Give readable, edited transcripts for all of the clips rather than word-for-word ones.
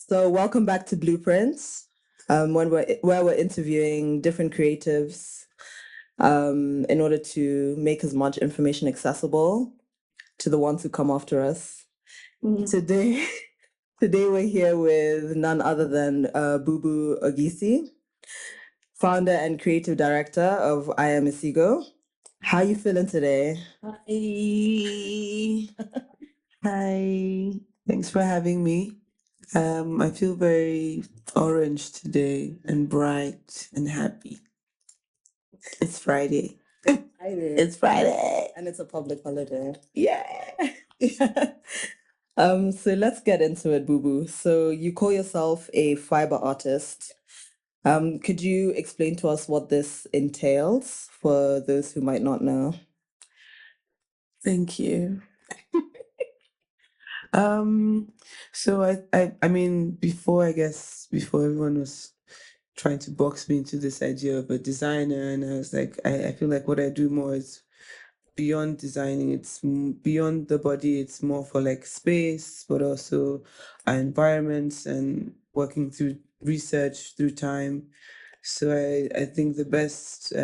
So welcome back to BluePrints, where we're interviewing different creatives in order to make as much information accessible to the ones who come after us. Today, today we're here with none other than Bubu Ogisi, founder and creative director of IAMISIGO. How you feeling today? Hi. Hi. Thanks for having me. I feel very orange today and bright and happy. It's Friday. It's Friday. And it's a public holiday. Yeah. So let's get into it, Boo Boo. So you call yourself a fiber artist. Could you explain to us what this entails for those who might not know? Thank you. Um, so I mean, before everyone was trying to box me into this idea of a designer, and I was like, I feel like what I do more is beyond designing. It's beyond the body. It's more for like space, but also our environments and working through research through time. So I think the best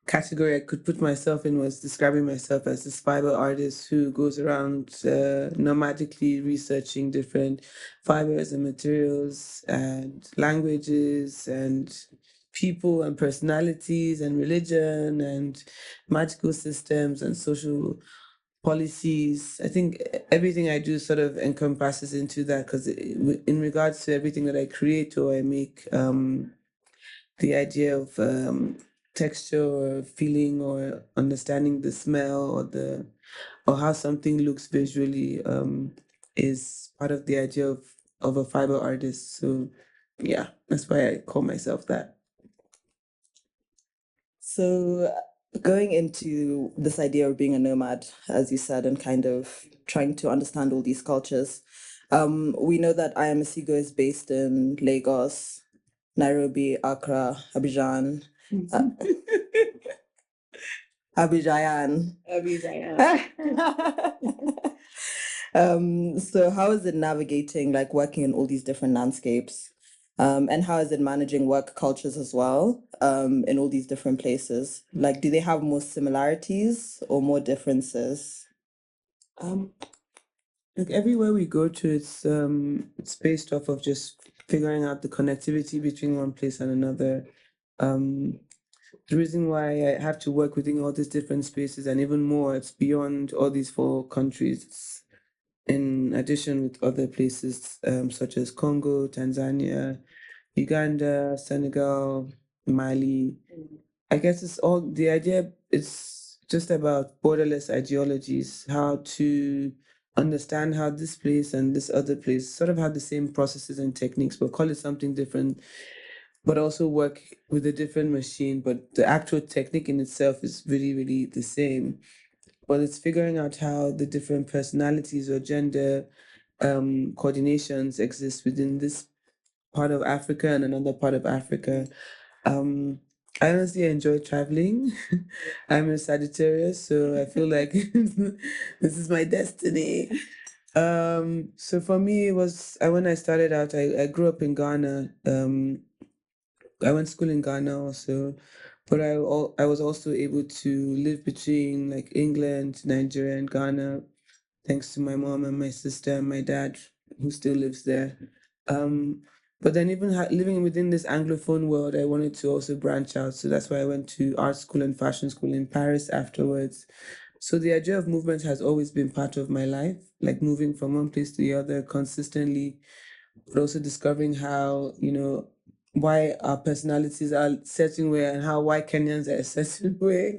category I could put myself in was describing myself as this fiber artist who goes around nomadically researching different fibers and materials and languages and people and personalities and religion and magical systems and social policies. I think everything I do sort of encompasses into that because in regards to everything that I create or I make, the idea of texture or feeling or understanding the smell or how something looks visually is part of the idea of a fiber artist. So yeah, that's why I call myself that. So going into this idea of being a nomad, as you said, and kind of trying to understand all these cultures, we know that IAMISIGO is based in Lagos, Nairobi, Accra, Abidjan, Abidjan. So how is it navigating, like working in all these different landscapes? And how is it managing work cultures as well, in all these different places? Like, do they have more similarities or more differences? Um, like everywhere we go to, it's based off of just figuring out the connectivity between one place and another. Um, the reason why I have to work within all these different spaces and even more, it's beyond all these four countries. It's in addition with other places such as Congo, Tanzania, Uganda, Senegal, Mali. I guess it's all the idea. It's just about borderless ideologies, how to understand how this place and this other place sort of have the same processes and techniques, but call it something different, but also work with a different machine. But the actual technique in itself is really, really the same. But it's figuring out how the different personalities or gender coordinations exist within this part of Africa and another part of Africa. Um, I honestly enjoy traveling. I'm a Sagittarius, so I feel like this is my destiny. So for me, it was when I started out. I grew up in Ghana. I went to school in Ghana also, but I was also able to live between like England, Nigeria, and Ghana, thanks to my mom and my sister and my dad, who still lives there. Um, but then even living within this Anglophone world, I wanted to also branch out. So that's why I went to art school and fashion school in Paris afterwards. So the idea of movement has always been part of my life, like moving from one place to the other consistently, but also discovering how, why our personalities are a certain way and how why Kenyans are a certain way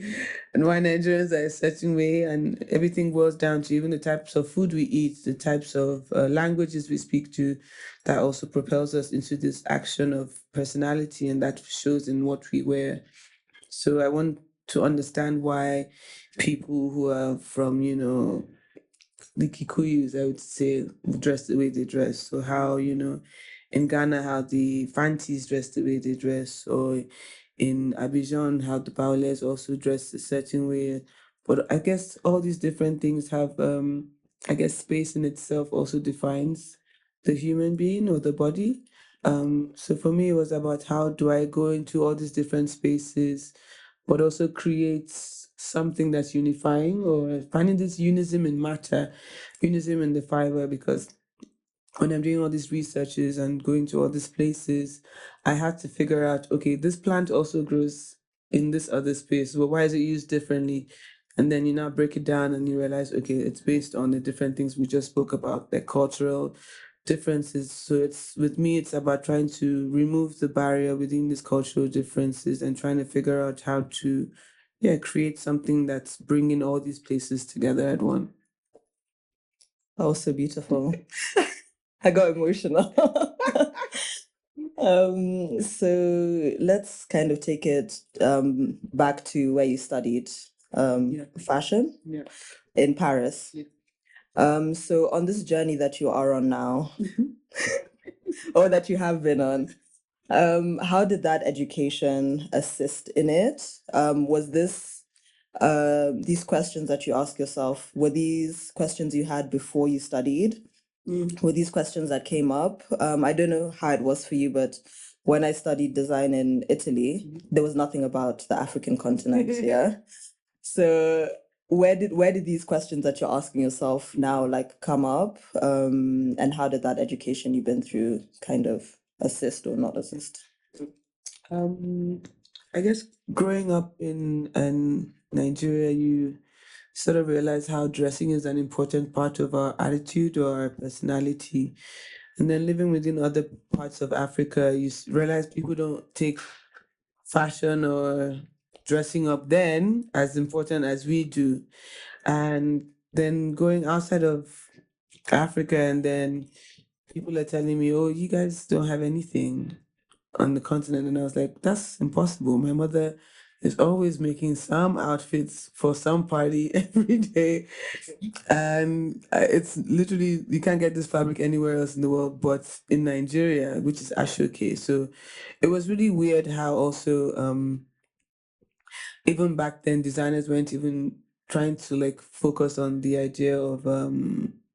and why Nigerians are a certain way. And everything boils down to even the types of food we eat, the types of languages we speak to, that also propels us into this action of personality and that shows in what we wear. So I want to understand why people who are from, the Kikuyus, I would say, dress the way they dress. So how, in Ghana, how the Fantis dress the way they dress, or in Abidjan, how the Baoulés also dress a certain way. But I guess all these different things have, I guess space in itself also defines. the human being or the body. So for me, it was about how do I go into all these different spaces, but also create something that's unifying, or finding this unism in matter, unism in the fiber, because when I'm doing all these researches and going to all these places, I had to figure out, okay, this plant also grows in this other space, but why is it used differently? And then you now break it down and you realize, okay, it's based on the different things we just spoke about, the cultural differences. So it's, with me, it's about trying to remove the barrier within these cultural differences and trying to figure out how to, yeah, create something that's bringing all these places together at one. Oh, so beautiful. I got emotional. So let's kind of take it back to where you studied fashion in Paris. So on this journey that you are on now, or that you have been on, how did that education assist in it? Was this these questions that you ask yourself, were these questions you had before you studied? Were these questions that came up? I don't know how it was for you, but when I studied design in Italy, there was nothing about the African continent. Yeah. So where did these questions that you're asking yourself now like come up? And how did that education you've been through kind of assist or not assist? I guess growing up in Nigeria, you sort of realize how dressing is an important part of our attitude or our personality. And then living within other parts of Africa, you realize people don't take fashion or dressing up then as important as we do. And then going outside of Africa, and then people are telling me, oh, you guys don't have anything on the continent. And I was like, that's impossible. My mother is always making some outfits for some party every day. And it's literally, you can't get this fabric anywhere else in the world but in Nigeria, which is Ashoke. So it was really weird how also, even back then, designers weren't even trying to like focus on the idea of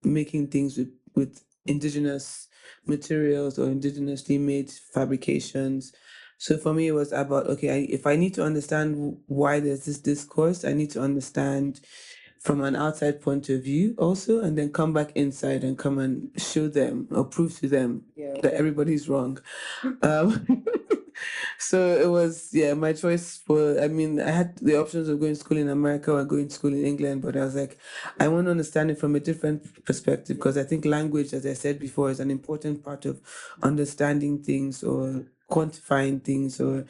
making things with indigenous materials or indigenously made fabrications. So for me, it was about, okay, if I need to understand why there's this discourse, I need to understand from an outside point of view also, and then come back inside and come and show them or prove to them that everybody's wrong. Um, so it was, yeah, my choice for, I mean, I had the options of going to school in America or going to school in England, but I was like, I want to understand it from a different perspective, because I think language, as I said before, is an important part of understanding things or quantifying things or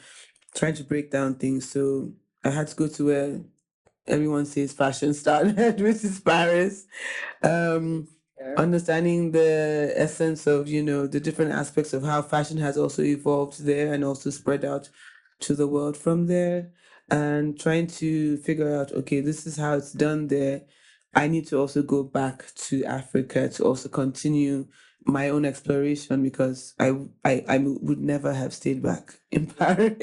trying to break down things. So I had to go to where everyone says fashion started, which is Paris. Understanding the essence of, the different aspects of how fashion has also evolved there and also spread out to the world from there, and trying to figure out, okay, this is how it's done there. I need to also go back to Africa to also continue my own exploration, because I would never have stayed back in Paris.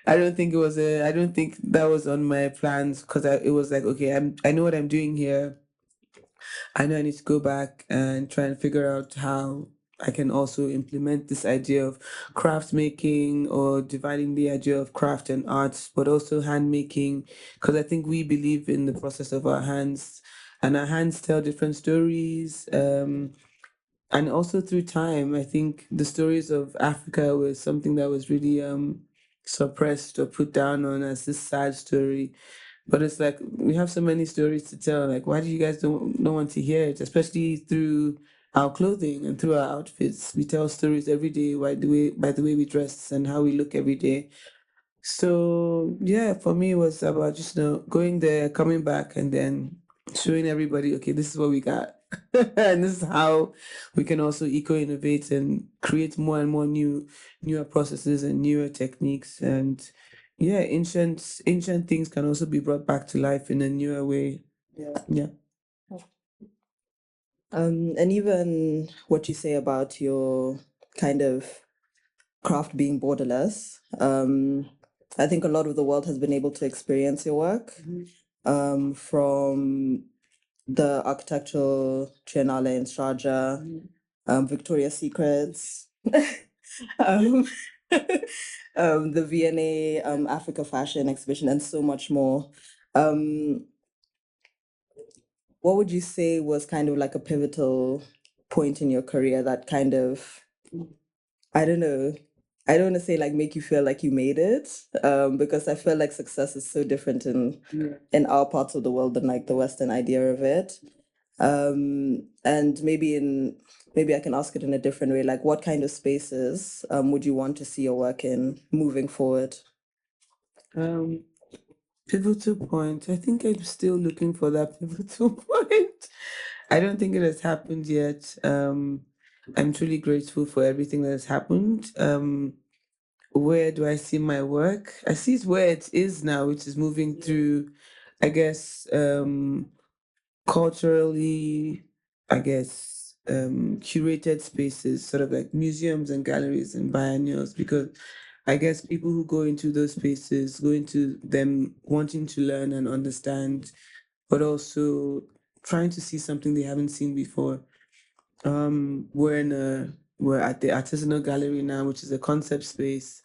I don't think that was on my plans, because it was like, okay, I know what I'm doing here. I know I need to go back and try and figure out how I can also implement this idea of craft making, or dividing the idea of craft and arts, but also hand making, because I think we believe in the process of our hands, and our hands tell different stories. And also through time, I think the stories of Africa was something that was really suppressed or put down on as this sad story. But it's like we have so many stories to tell. Like, why do you guys don't want to hear it? Especially through our clothing and through our outfits. We tell stories every day by the way we dress and how we look every day. So yeah, for me it was about just going there, coming back, and then showing everybody, okay, this is what we got. And this is how we can also eco-innovate and create more and more newer processes and newer techniques. And yeah, ancient things can also be brought back to life in a newer way. Yeah. And even what you say about your kind of craft being borderless, I think a lot of the world has been able to experience your work, from the architectural triennale in Sharjah, Victoria's Secrets, um, the V&A Africa Fashion Exhibition, and so much more. What would you say was kind of like a pivotal point in your career that kind of, I don't know, I don't want to say like make you feel like you made it, because I feel like success is so different in our parts of the world than like the Western idea of it. And maybe I can ask it in a different way. Like, what kind of spaces would you want to see your work in moving forward? Pivotal point. I think I'm still looking for that pivotal point. I don't think it has happened yet. I'm truly grateful for everything that has happened. Where do I see my work? I see it where it is now, which is moving through, I guess, culturally, curated spaces, sort of like museums and galleries and biennials, because I guess people who go into those spaces go into them wanting to learn and understand, but also trying to see something they haven't seen before. We're at the artisanal gallery now, which is a concept space.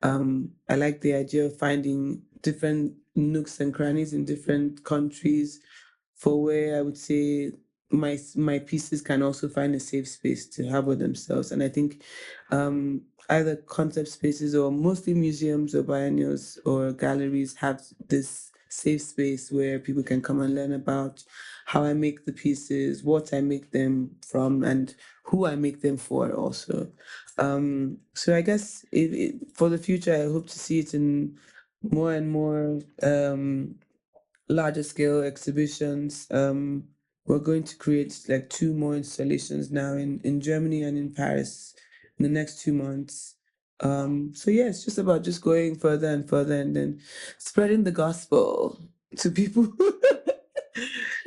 I like the idea of finding different nooks and crannies in different countries for where I would say my pieces can also find a safe space to harbor themselves. And I think either concept spaces or mostly museums or biennials or galleries have this safe space where people can come and learn about how I make the pieces, what I make them from, and who I make them for also. So I guess for the future, I hope to see it in more and more larger scale exhibitions. We're going to create like 2 more installations now in Germany and in Paris in the next 2 months. So yeah, it's just about just going further and further and then spreading the gospel to people.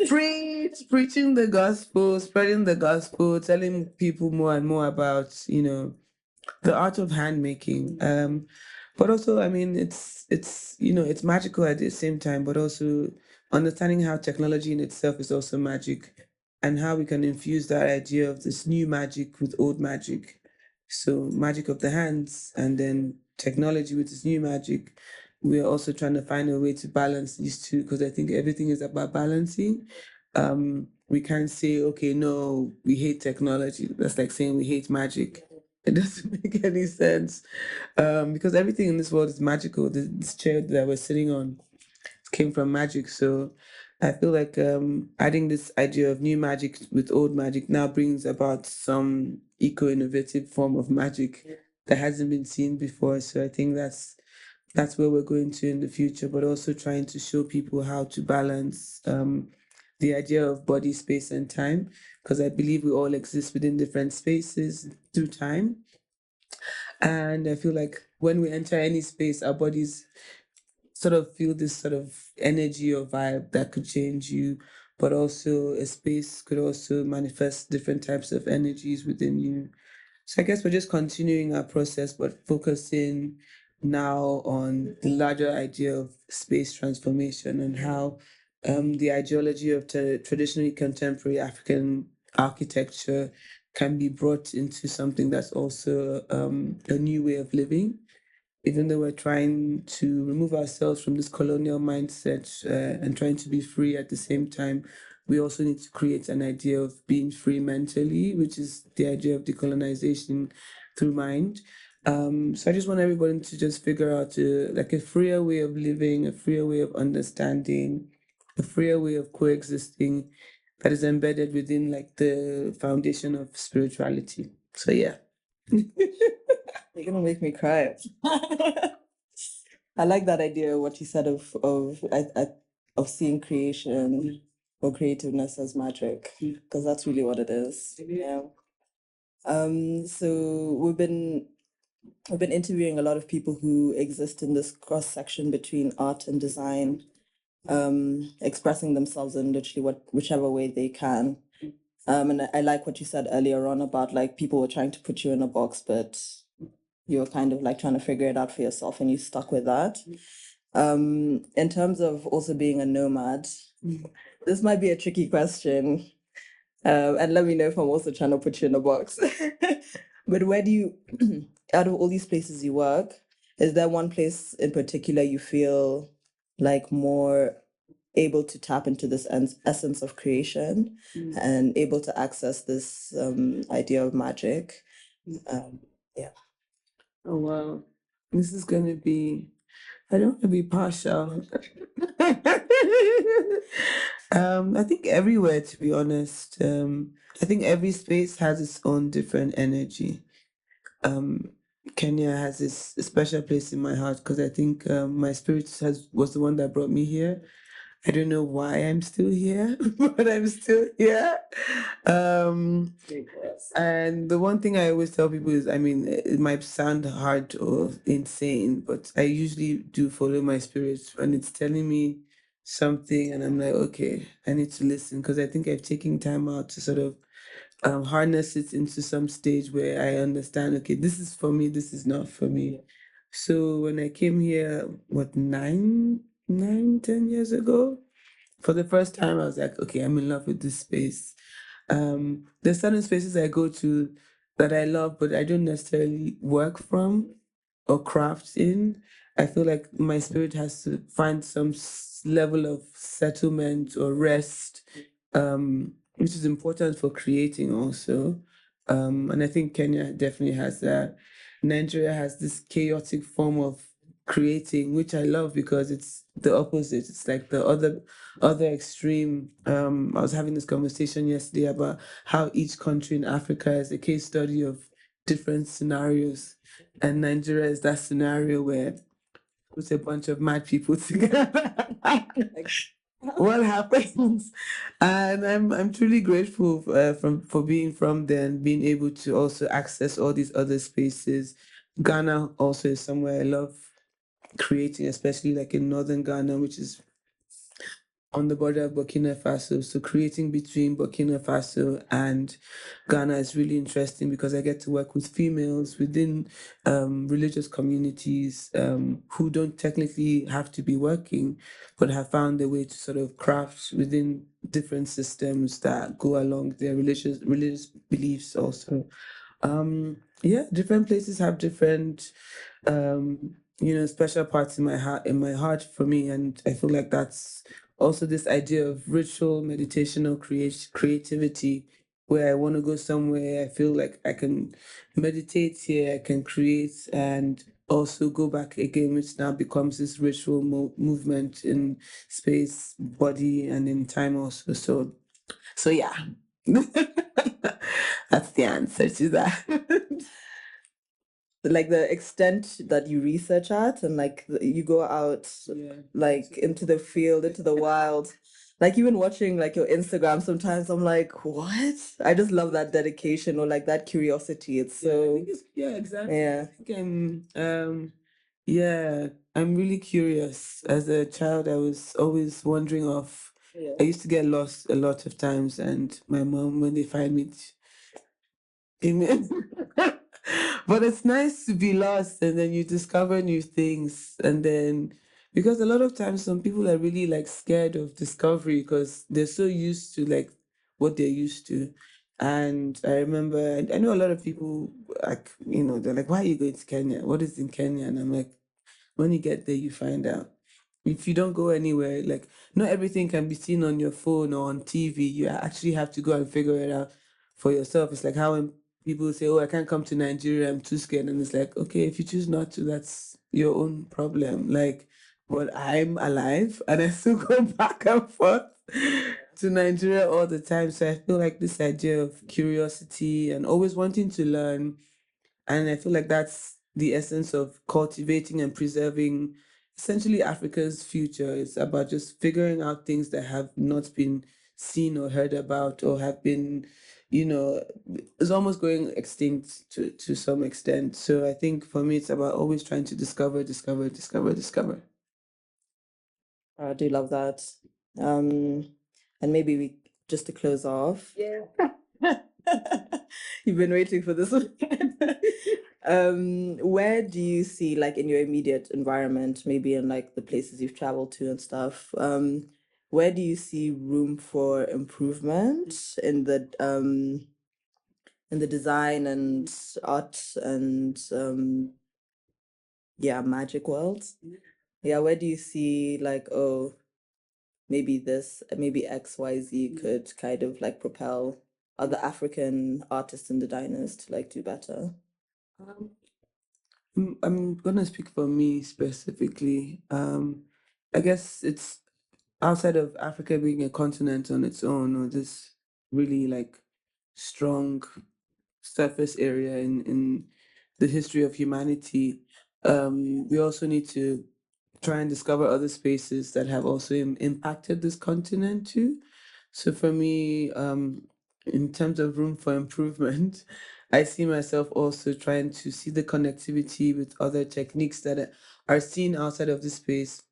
Preaching the gospel, spreading the gospel, telling people more and more about, the art of handmaking. But also, I mean, it's magical at the same time, but also understanding how technology in itself is also magic and how we can infuse that idea of this new magic with old magic. So magic of the hands and then technology with this new magic. We are also trying to find a way to balance these two because I think everything is about balancing. We can't say, okay, no, we hate technology. That's like saying we hate magic. It doesn't make any sense because everything in this world is magical. This chair that we're sitting on came from magic. So I feel like adding this idea of new magic with old magic now brings about some eco-innovative form of magic that hasn't been seen before. So I think that's where we're going to in the future, but also trying to show people how to balance the idea of body, space, and time, because I believe we all exist within different spaces through time. And I feel like when we enter any space, our bodies sort of feel this sort of energy or vibe that could change you, but also a space could also manifest different types of energies within you. So I guess we're just continuing our process, but focusing now on the larger idea of space transformation and how the ideology of traditionally contemporary African architecture can be brought into something that's also a new way of living even though we're trying to remove ourselves from this colonial mindset and trying to be free at the same time, we also need to create an idea of being free mentally, which is the idea of decolonization through mind. So I just want everybody to just figure out like a freer way of living, a freer way of understanding, a freer way of coexisting that is embedded within like the foundation of spirituality. So yeah. You're gonna make me cry. I like that idea. What you said of seeing creation or creativeness as magic, because that's really what it is. Yeah. So we've been interviewing a lot of people who exist in this cross section between art and design, expressing themselves in literally whichever way they can. And I like what you said earlier on about like people were trying to put you in a box, but you were kind of like trying to figure it out for yourself and you stuck with that. In terms of also being a nomad, this might be a tricky question. And let me know if I'm also trying to put you in a box. But where do you, out of all these places you work, is there one place in particular you feel like more able to tap into this essence of creation and able to access this idea of magic? Yeah. Oh wow, this is gonna be. I don't want to be partial. I think everywhere, to be honest. I think every space has its own different energy. Um, Kenya has this special place in my heart because I think my spirit was the one that brought me here. I don't know why I'm still here, but I'm still here. Um, and the one thing I always tell people is, I mean, it might sound hard or insane, but I usually do follow my spirit when it's telling me something, and I'm like, okay, I need to listen because I think I've taken time out to sort of harness it into some stage where I understand, okay, this is for me, this is not for me. So when I came here, what, 10 years ago, for the first time, I was like, okay, I'm in love with this space. There's certain spaces I go to that I love, but I don't necessarily work from or craft in. I feel like my spirit has to find some level of settlement or rest, which is important for creating also. And I think Kenya definitely has that. Nigeria has this chaotic form of creating, which I love because it's the opposite. It's like the other extreme. I was having this conversation yesterday about how each country in Africa is a case study of different scenarios, and Nigeria is that scenario where put a bunch of mad people together. What happens? And I'm truly grateful for being from there and being able to also access all these other spaces. Ghana also is somewhere I love creating, especially like in northern Ghana, which is on the border of Burkina Faso. So creating between Burkina Faso and Ghana is really interesting because I get to work with females within religious communities who don't technically have to be working, but have found a way to sort of craft within different systems that go along their religious beliefs also. Yeah, different places have different special parts in my heart for me, and I feel like that's also this idea of ritual meditation or creativity, where I want to go somewhere I feel like I can meditate here, I can create, and also go back again, which now becomes this ritual movement in space, body, and in time also. So yeah. That's the answer to that. Like the extent that you research at and like you go out like into the field, into the wild. Like even watching like your Instagram, sometimes I'm like, what? I just love that dedication or like that curiosity. It's Yeah, I so think exactly. yeah. I think I'm really curious. As a child, I was always wandering off. I used to get lost a lot of times, and my mom, when they find me, amen. But it's nice to be lost and then you discover new things. And then, because a lot of times some people are really like scared of discovery because they're so used to like what they're used to. And I remember, I know a lot of people, like, they're like, why are you going to Kenya? What is in Kenya? And I'm like, when you get there, you find out. If you don't go anywhere, like, not everything can be seen on your phone or on TV. You actually have to go and figure it out for yourself. It's like how when people say, oh, I can't come to Nigeria, I'm too scared. And it's like, okay, if you choose not to, that's your own problem. Like, but I'm alive and I still go back and forth to Nigeria all the time. So I feel like this idea of curiosity and always wanting to learn, and I feel like that's the essence of cultivating and preserving essentially Africa's future. It's about just figuring out things that have not been seen or heard about or have been, it's almost going extinct to some extent. So I think for me, it's about always trying to discover, discover, discover, discover. I do love that. And maybe we just to close off. Yeah. You've been waiting for this one. Where do you see, like in your immediate environment, maybe in like the places you've traveled to and stuff, where do you see room for improvement in the design and art and magic world? Yeah, where do you see like, oh, maybe XYZ could kind of like propel other African artists and designers to like do better? I'm gonna speak for me specifically. I guess it's outside of Africa being a continent on its own, or this really like strong surface area in the history of humanity. We also need to try and discover other spaces that have also impacted this continent too. So for me, in terms of room for improvement, I see myself also trying to see the connectivity with other techniques that are seen outside of the space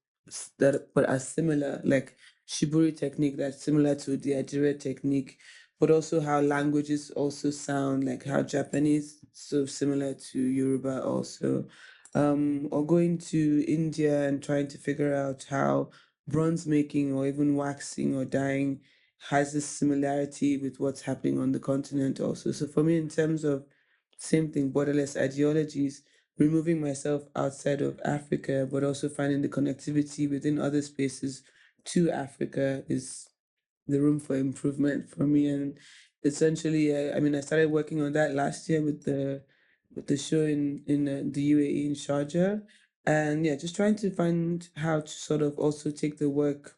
that but are similar, like Shiburi technique that's similar to the Ajire technique, but also how languages also sound, like how Japanese so similar to Yoruba also. Or going to India and trying to figure out how bronze making or even waxing or dyeing has this similarity with what's happening on the continent also. So for me, in terms of same thing, borderless ideologies, removing myself outside of Africa, but also finding the connectivity within other spaces to Africa is the room for improvement for me. And essentially, I mean, I started working on that last year with the show in the UAE in Sharjah, and yeah, just trying to find how to sort of also take the work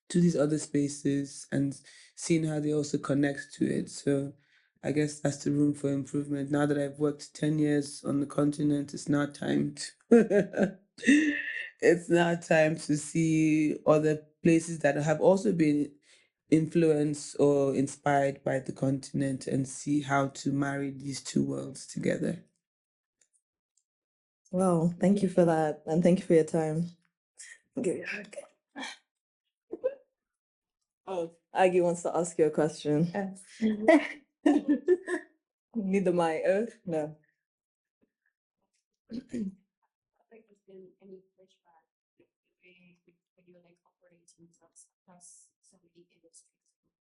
to these other spaces and seeing how they also connect to it. So I guess that's the room for improvement. Now that I've worked 10 years on the continent, it's now time to it's now time to see other places that have also been influenced or inspired by the continent and see how to marry these two worlds together. Well, thank you for that, and thank you for your time. I'll give you a hug. Oh, Aggie wants to ask you a question. Need the mic. No.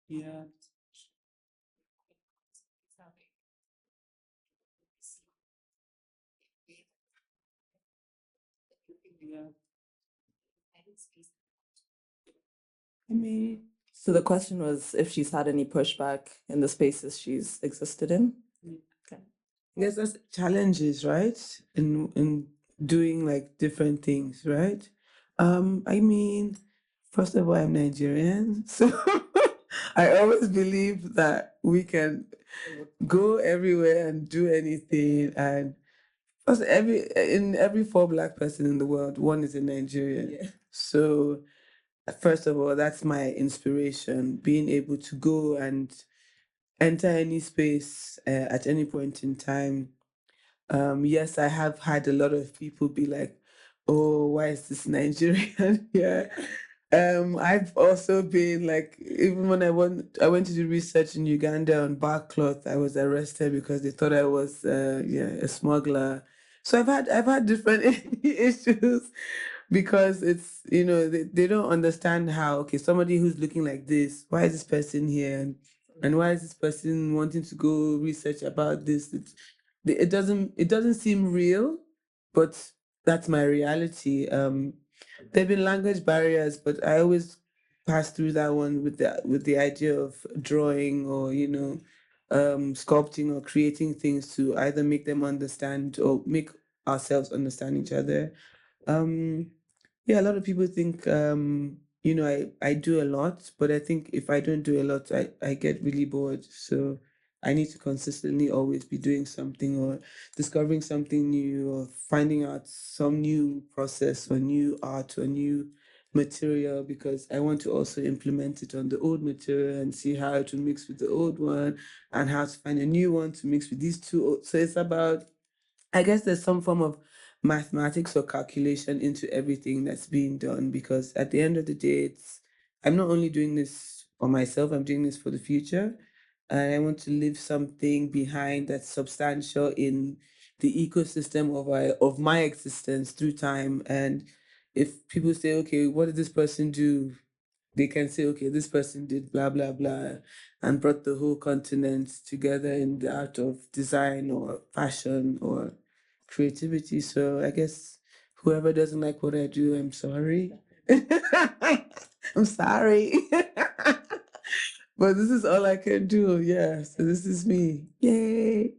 Yeah. Yeah. I mean, So the question was if she's had any pushback in the spaces she's existed in. Okay. I guess that's challenges, right? In doing like different things, right? I mean, first of all, I'm Nigerian, so I always believe that we can go everywhere and do anything. And first, in every four black person in the world, one is a Nigerian. Yeah. So first of all, that's my inspiration, being able to go and enter any space at any point in time. Yes, I have had a lot of people be like, "Oh, why is this Nigerian here?" I've also been like, even when I went to do research in Uganda on bark cloth, I was arrested because they thought I was a smuggler. So I've had different issues because it's they don't understand how, okay, somebody who's looking like this, why is this person here, and why is this person wanting to go research about this? It doesn't seem real, but that's my reality. There've been language barriers, but I always pass through that one with the idea of drawing or sculpting or creating things to either make them understand or make ourselves understand each other. um yeah, a lot of people think I do a lot, but I think if I don't do a lot, I get really bored. So I need to consistently always be doing something or discovering something new or finding out some new process or new art or new material, because I want to also implement it on the old material and see how it will mix with the old one and how to find a new one to mix with these two. So it's about, I guess there's some form of mathematics or calculation into everything that's being done, because at the end of the day, I'm not only doing this for myself, I'm doing this for the future. And I want to leave something behind that's substantial in the ecosystem of my existence through time. And if people say, okay, what did this person do they can say, okay, this person did blah, blah, blah, and brought the whole continent together in the art of design or fashion or creativity. So I guess whoever doesn't like what I do, I'm sorry. I'm sorry. But this is all I can do. Yeah. So this is me. Yay.